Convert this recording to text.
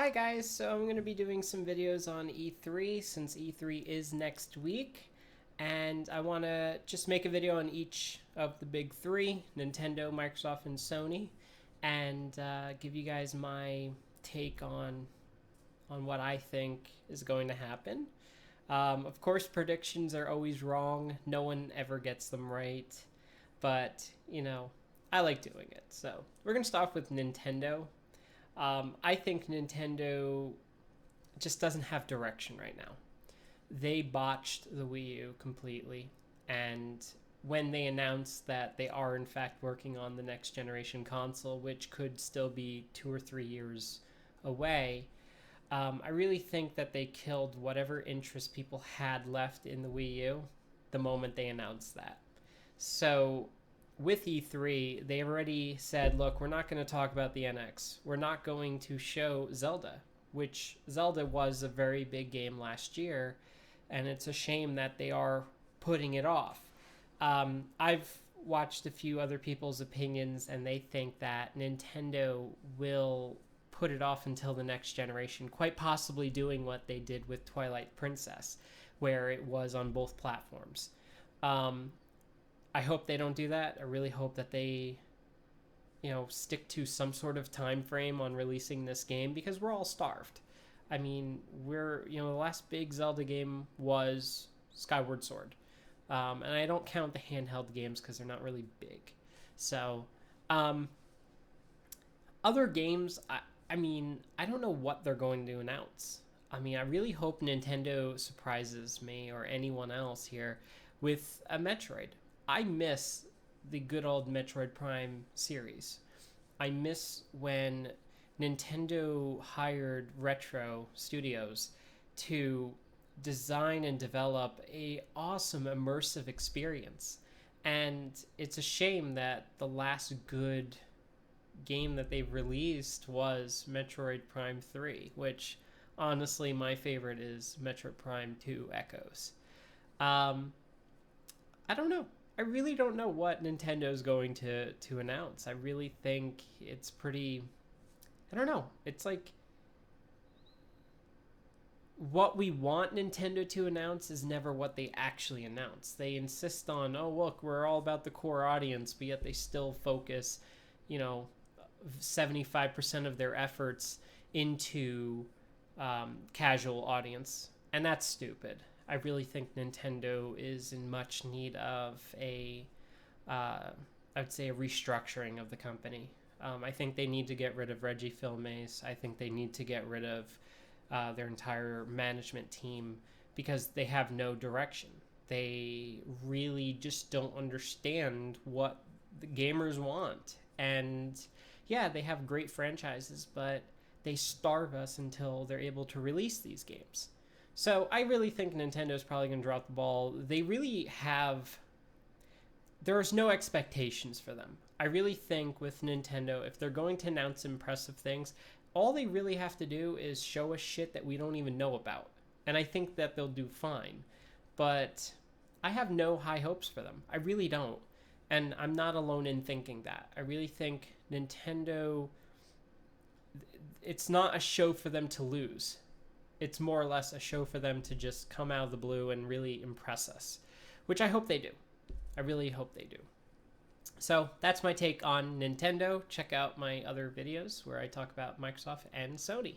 Hi guys, so I'm going to be doing some videos on E3 since E3 is next week, and I want to just make a video on each of the big three, Nintendo, Microsoft, and Sony, and give you guys my take on what I think is going to happen. Of course, predictions are always wrong. No one ever gets them right, but I like doing it. So we're going to start off with Nintendo. I think Nintendo just doesn't have direction right now. They botched the Wii U completely, and when they announced that they are in fact working on the next generation console, which could still be 2 or 3 years away, I really think that they killed whatever interest people had left in the Wii U the moment they announced that. So with E3, they already said, look, we're not going to talk about the NX. We're not going to show Zelda, which Zelda was a very big game last year, and it's a shame that they are putting it off. I've watched a few other people's opinions, and they think that Nintendo will put it off until the next generation, quite possibly doing what they did with Twilight Princess, where it was on both platforms. Um, I hope they don't do that. I really hope that they, stick to some sort of time frame on releasing this game because we're all starved. I mean, the last big Zelda game was Skyward Sword. And I don't count the handheld games because they're not really big. So, um, other games, I don't know what they're going to announce. I really hope Nintendo surprises me or anyone else here with a Metroid. I miss the good old Metroid Prime series. I miss when Nintendo hired Retro Studios to design and develop a awesome immersive experience. And it's a shame that the last good game that they've released was Metroid Prime 3, which honestly my favorite is Metroid Prime 2 Echoes. Um, I don't know. I really don't know what Nintendo's going to announce. I really think it's pretty. I don't know. It's like what we want Nintendo to announce is never what they actually announce. They insist on, oh, look, we're all about the core audience, but yet they still focus, you know, 75% of their efforts into casual audience. And that's stupid. I really think Nintendo is in much need of I would say, a restructuring of the company. I think they need to get rid of Reggie Fils-Aimé. I think they need to get rid of their entire management team because they have no direction. They really just don't understand what the gamers want. And yeah, they have great franchises, but they starve us until they're able to release these games. So I really think Nintendo's probably going to drop the ball. They really have. There's no expectations for them. I really think with Nintendo, if they're going to announce impressive things, all they really have to do is show us shit that we don't even know about. And I think that they'll do fine. But I have no high hopes for them. I really don't. And I'm not alone in thinking that. I really think Nintendo, it's not a show for them to lose. It's more or less a show for them to just come out of the blue and really impress us, which I hope they do. I really hope they do. So that's my take on Nintendo. Check out my other videos where I talk about Microsoft and Sony.